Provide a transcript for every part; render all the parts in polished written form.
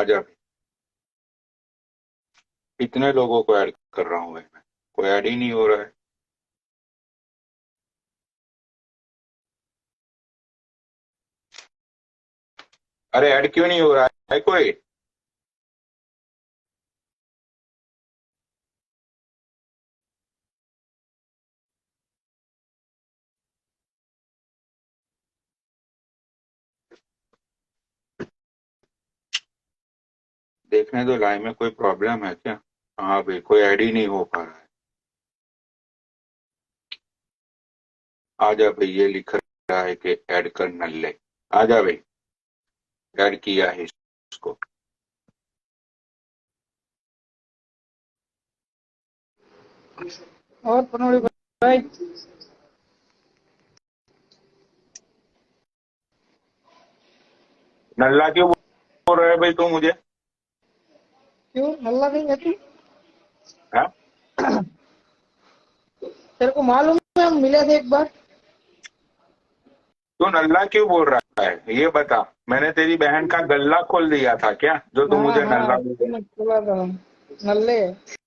आजा। कितने लोगों को ऐड कर रहा हूँ भाई मैं, कोई ऐड ही नहीं हो रहा है। अरे ऐड क्यों नहीं हो रहा है कोई? देखने दो लाइव में कोई प्रॉब्लम है क्या? हाँ भाई, कोई ऐड ही नहीं हो पा रहा है। आजा भाई, ये लिख रहा है कि ऐड कर नल्ले। आजा भाई, ऐड किया है इसको। और पनोड़ी भाई, नल्ला क्यों बोल रहा है भाई तू मुझे? क्यों हल्ला नहीं कहती? हाँ? तेरे को मालूम है हम मिले थे एक बार। तू नल्ला क्यों बोल रहा है ये बता। मैंने तेरी बहन का गल्ला खोल दिया था क्या, जो तू हाँ मुझे नल्ला हाँ, बोल रहा है? तूने बोला था नल्ले।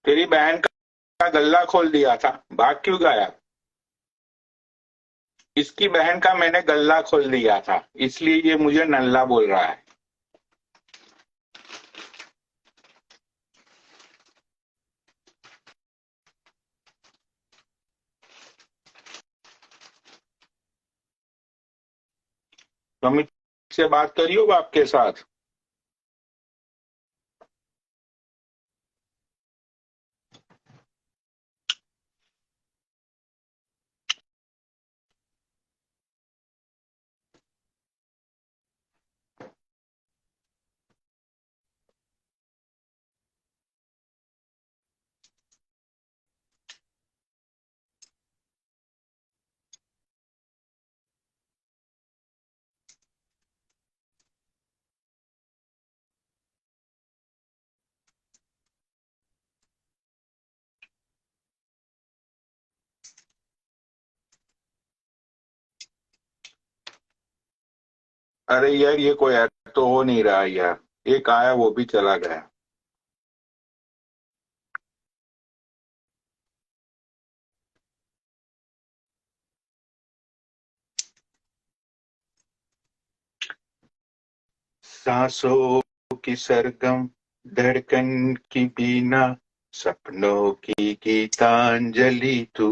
तेरी बहन का गल्ला खोल दिया था, भाग क्यों गया? इसकी बहन का मैंने गल्ला खोल दिया था, इसलिए ये मुझे नल्ला बोल रहा है। तो अमित से बात करियो बाप के साथ। अरे यार, ये कोई ऐड तो हो नहीं रहा यार। एक आया वो भी चला गया। सांसों की सरगम धड़कन की बीना, सपनों की गीतांजलि तू,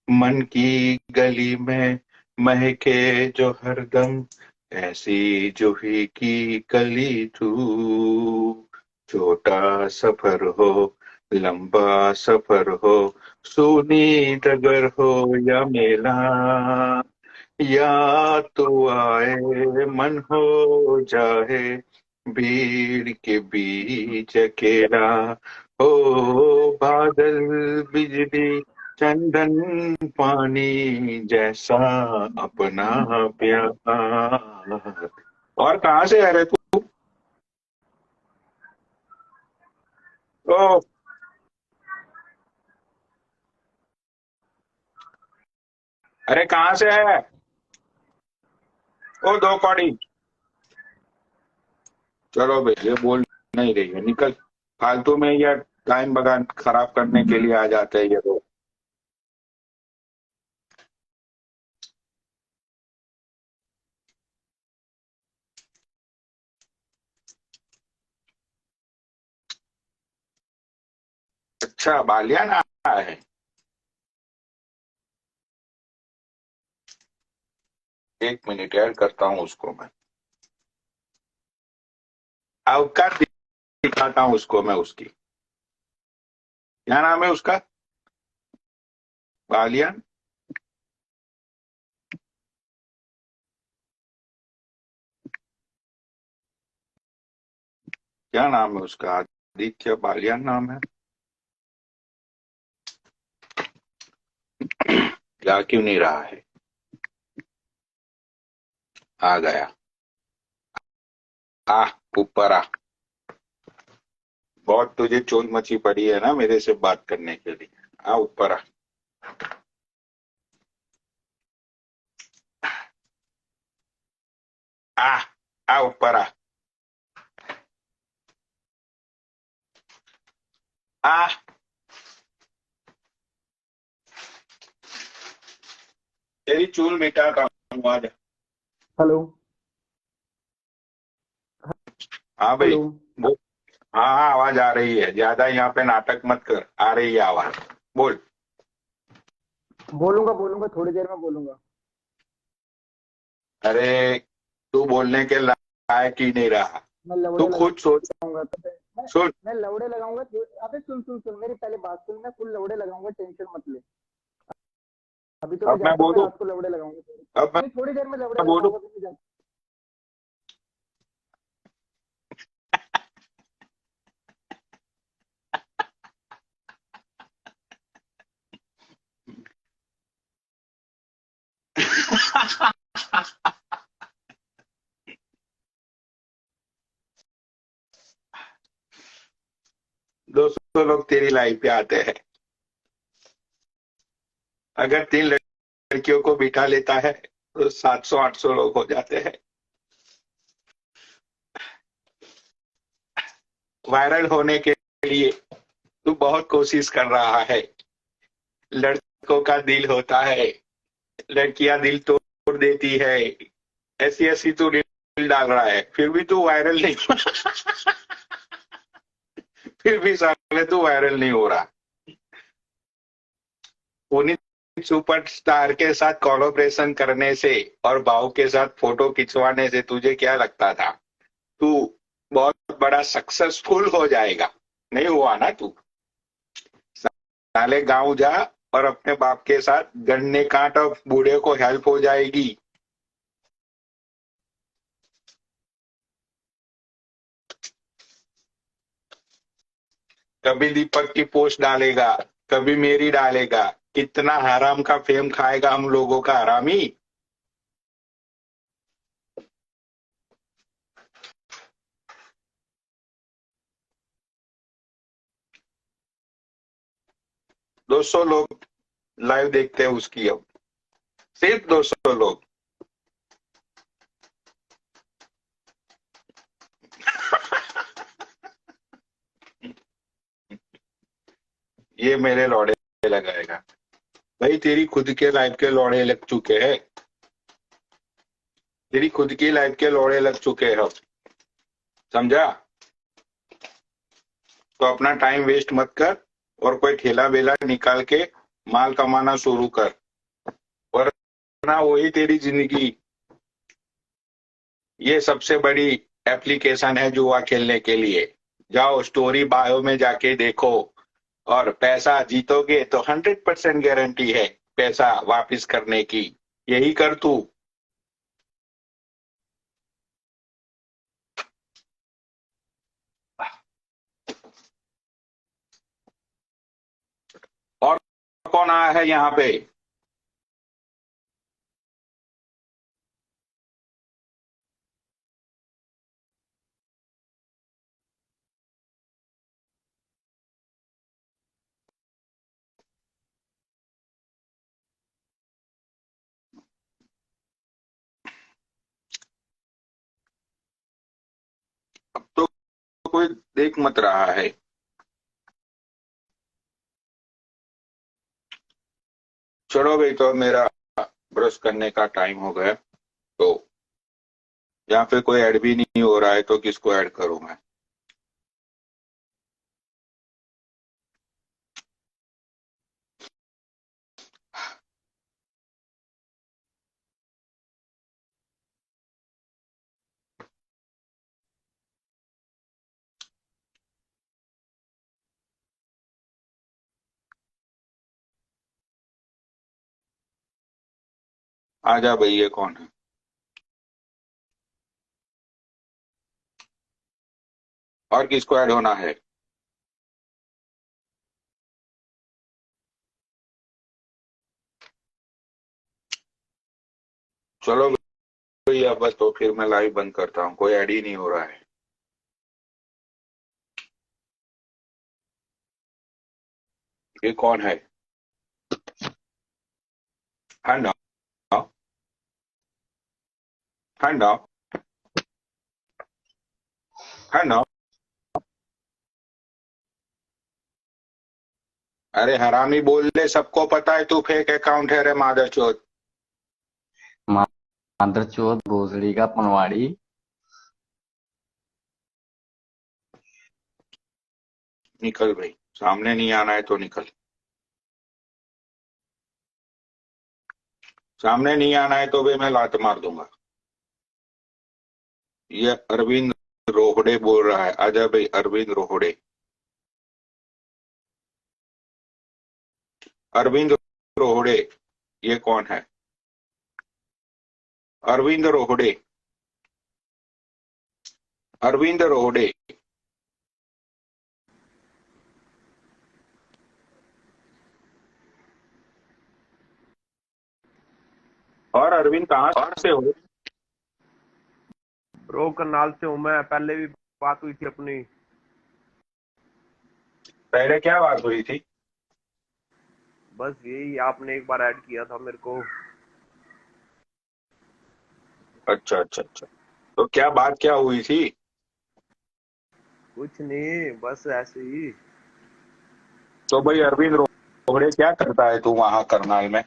मन की गली में महके जो हरदम, ऐसी जूही की कली तू। छोटा सफर हो, लंबा सफर हो, सूनी डगर हो या मेला, या तो आए मन हो जाए भीड़ के बीच अकेला, हो बादल बिजली चंदन पानी जैसा अपना प्यार। और कहाँ से आ रहे तू? ओ, अरे कहाँ से है? ओ दो कौड़ी। चलो भाई, ये बोल नहीं रही है, निकल। फालतू में यार टाइम बगान खराब करने के लिए आ जाते हैं ये लोग। अच्छा, बालियान आया है। एक मिनट ऐड करता हूँ उसको मैं। औकात दिखाता हूँ उसको मैं उसकी। क्या नाम है उसका? बालियान। क्या नाम है उसका? आदित्य बालियान नाम है। जा क्यों नहीं रहा है? आ गया। आ, ऊपर आ। बहुत तुझे चोल मची पड़ी है ना मेरे से बात करने के लिए। आ ऊपर आ। आ, आ ऊपर आ। आ तेरी चूल मिटाता हूँ आज। हेलो। हाँ भाई। हेलो। बोल। हाँ हाँ, आवाज आ रही है। ज्यादा यहाँ पे नाटक मत कर, आ रही है आवाज। बोल। बोलूंगा बोलूंगा, थोड़ी देर में बोलूंगा। अरे, तू बोलने के लायक ही नहीं रहा। मैं तू लवड़े खुद सोच। लगाऊंगा तो मैं सुन। मैं लवड़े लगाऊंगा अबे सुन सुन सुन, मेरी पहले बात सुन। मैं फुल लवड़े लगाऊंगा, टेंशन मत ले। अभी तो मैं अब मैं जाता हूँ, मैं बोलूं। रात को लवड़े लगाऊंगा। अब नहीं, थोड़ी देर में लवड़े मैं बोलूं। लगाऊंगा, तो मैं जाता 200 लोग तेरी लाइफ पे आते हैं। अगर 3 लड़कियों को बिठा लेता है तो 700-800 लोग हो जाते हैं। वायरल होने के लिए तू बहुत कोशिश कर रहा है। लड़कों का दिल होता है, लड़कियां दिल तोड़ देती है। ऐसी ऐसी तू रील डाल रहा है, फिर भी तू वायरल नहीं। फिर भी साले तू वायरल नहीं हो रहा। पुनीत सुपरस्टार के साथ कोलैबोरेशन करने से और भाव के साथ फोटो खिंचवाने से तुझे क्या लगता था तू बहुत बड़ा सक्सेसफुल हो जाएगा? नहीं हुआ ना तू। साले गांव जा और अपने बाप के साथ गन्ने काट और बूढ़े को हेल्प हो जाएगी। कभी दीपक की पोस्ट डालेगा, कभी मेरी डालेगा। कितना हराम का फेम खाएगा हम लोगों का हरामी। दो सौ लोग लाइव देखते हैं उसकी अब। सिर्फ 200 लोग। ये मेरे लौड़े लगाएगा। भाई तेरी खुद के लाइव के लौड़े लग चुके हैं। तेरी खुद की लाइफ के लौड़े लग चुके हैं अब। समझा? तो अपना टाइम वेस्ट मत कर और कोई ठेला वेला निकाल के माल कमाना शुरू कर, वरना वही तेरी जिंदगी। ये सबसे बड़ी एप्लीकेशन है जुआ खेलने के लिए। जाओ स्टोरी बायो में जाके देखो। और पैसा जीतोगे तो 100% गारंटी है पैसा वापस करने की। यही कर तू। और कौन आया है यहाँ पे? अब तो कोई देख मत रहा है। चलो भाई, तो मेरा ब्रश करने का टाइम हो गया। तो यहाँ पे कोई ऐड भी नहीं हो रहा है तो किसको ऐड करूं मैं? आजा भाई, ये कौन है? और किसको ऐड होना है? चलो भाई, अब तो फिर मैं लाइव बंद करता हूँ, कोई ऐड ही नहीं हो रहा है। ये कौन है? Hand of. Hand of. Hand of. अरे हरामी बोल दे, सबको पता है तू फेक अकाउंट है रे मादरचोद। मादरचोद भोसड़ी का पनवाड़ी। निकल भाई, सामने नहीं आना है तो निकल। सामने नहीं आना है तो भी मैं लात मार दूंगा। ये अरविंद रोहड़े बोल रहा है, आजा भाई अरविंद रोहड़े। अरविंद रोहड़े, ये कौन है? अरविंद रोहड़े, अरविंद रोहड़े। और अरविंद कहाँ से हो? ब्रो करनाल से हूँ मैं। पहले भी बात हुई थी अपनी। पहले क्या बात हुई थी? बस यही, आपने एक बार ऐड किया था मेरे को। अच्छा अच्छा अच्छा, तो क्या बात क्या हुई थी? कुछ नहीं, बस ऐसे ही। तो भाई अरविंद रोहड़े क्या करता है तू वहां करनाल में?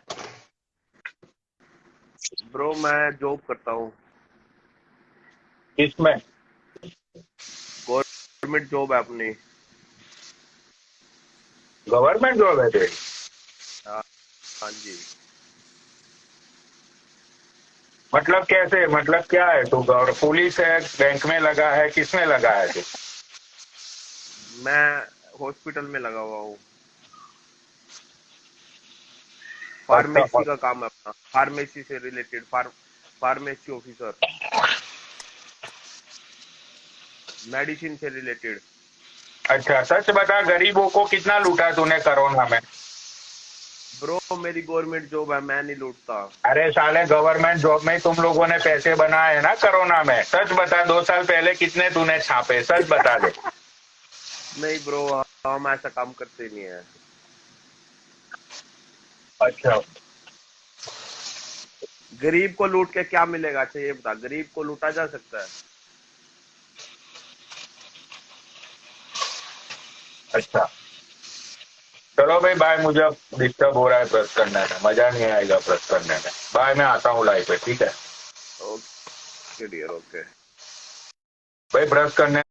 ब्रो मैं जॉब करता हूँ। किसमें? गवर्नमेंट जॉब है अपनी। गवर्नमेंट जॉब है तेरी? हाँ हाँ जी। मतलब कैसे, मतलब क्या है तू? पुलिस है, बैंक में लगा है, किसमें लगा है तू? मैं हॉस्पिटल में लगा हुआ हूँ। अच्छा, फार्मेसी का काम है अपना। फार्मेसी से रिलेटेड फार्मेसी ऑफिसर। मेडिसिन से रिलेटेड। अच्छा, सच बता, गरीबों को कितना लूटा तूने कोरोना में? ब्रो मेरी गवर्नमेंट जॉब है, मैं नहीं लूटता। अरे साले, गवर्नमेंट जॉब में तुम लोगों ने पैसे बनाए ना कोरोना में। सच बता, 2 साल पहले कितने तूने छापे, सच बता दे। नहीं ब्रो, हम ऐसा काम करते नहीं है। अच्छा गरीब को लूट के क्या मिलेगा? अच्छा ये बता, गरीब को लूटा जा सकता है? अच्छा, चलो भाई बाय, मुझे अब डिस्टर्ब हो रहा है ब्रश करने में, मजा नहीं आएगा ब्रश करने में। बाय, मैं आता हूँ लाइव पे, ठीक है ओके डियर, ओके। भाई, ब्रश करने